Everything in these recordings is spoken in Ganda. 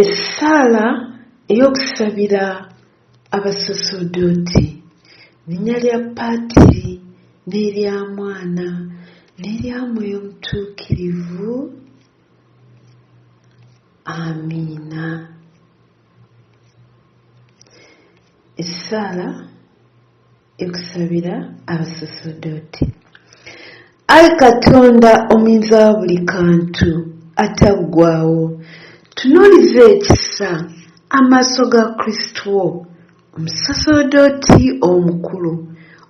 Essaala ey'okusabira abasaseredooti, linnya lya Paatiri n'erya Mwana n'erya Mwoyo Omutuukirivu. Amiina. Essaala y'okusabira abasaseredooti. Ayi Katonda omuyinza wa buli kantu ataggwaawo, tunuuliza ekisa amaaso ga Kristo wo, omusaseredooti omukulu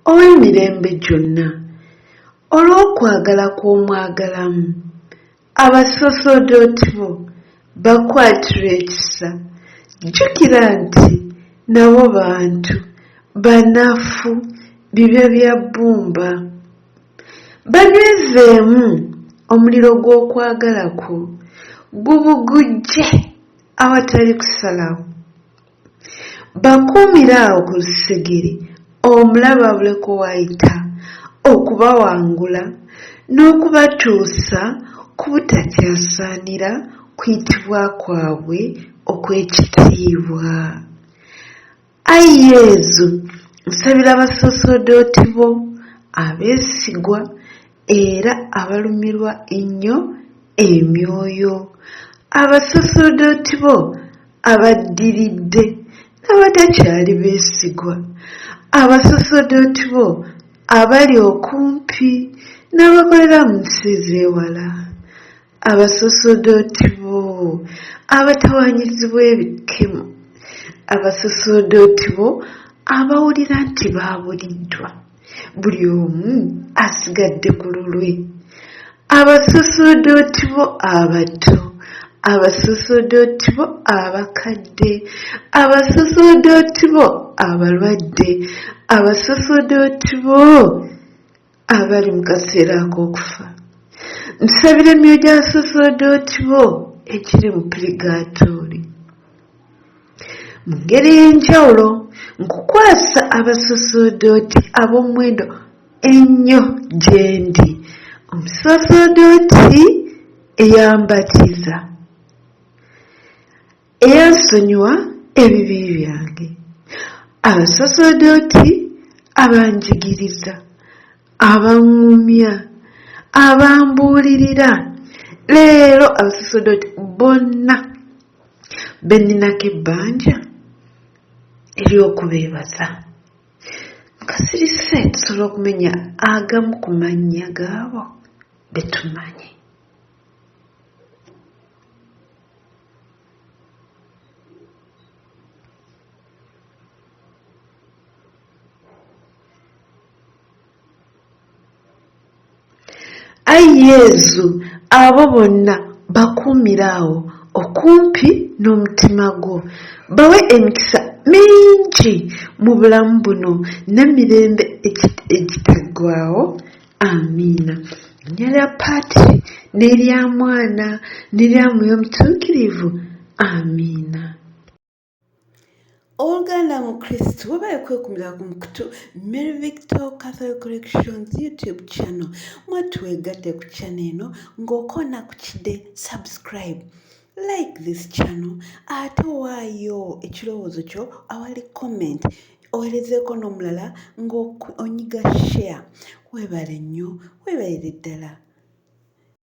ow'emirembe gyonna, olw'okwagala kw'omwagalamu. Abasaseredooti bo bakwatirwa ekisa. Jjukira nti nabo bantu banafu, bibyo bya bbumba. Banywezeemu omuliro gw'okwagala kwo, gubugujje awatali kusalawo. Bakuumire awo ku lusegere, omulaba abuleko wayita, okubawangula n'okubatuusa ku butakyasaanira kuyitibwa kwabwe okw'ekitiibwa. Ayi Yezu, nsabira abasaseredooti bo abeesigwa era abalumirwa ennyo emyoyo, abasaseredooti bo abaddiridde n'abatakyali beesigwa, abasaseredooti bo abali okumpi n'abakolera mu nsi ezeewala, abasaseredooti bo abatawaanyizibwa ebikemo, abasaseredooti bo abawulira nti baabuliddwa, buli omu asigadde ku lulwe, abasaseredooti bo abato, abasaseredooti bo abakadde, abasaseredooti bo abalwadde, abasaseredooti bo abali mu kaseera ak'okufa. Nsabira emyoyo gy'abasaseredooti bo egiri mu purigatoori. Mu ngeri y'enjawulo nkukwasa abasaseredooti ab'omuwendo ennyo gye ndi: omusaseredooti eyambatiza, eyansonyiwa ebibi byange, abasaseredooti abanjigiriza, abanŋumya, abambuulirira. Leero abasaseredooti bonna be nninako ebbanja ery'okubeebaza. Nkasirise tusobola okumenya agamu ku mannya gaabo be tumanyi. Ayi Yezu, abo bonna bakuumire awo okumpi n'omutima gwo, bawe emikisa mingi mu bulamu buno n'emirembe egitaggwaawo. Amiina. Linnya lya Paatiri n'erya Mwana n'erya Mwoyo Omutuukirivu. Amiina. Oluganda mu Kristo, wabaye kwekumira ku mukutu Mary Victor Catholic Collections YouTube channel. Mwatu weegatte ku channel eno ng'okoona ku kide subscribe, like this channel, ate owaayo ekirowoozo kyo awali comment, oweerezeeko n'omulala ng'onyiga share. Weebale nnyo, weebalire ddala.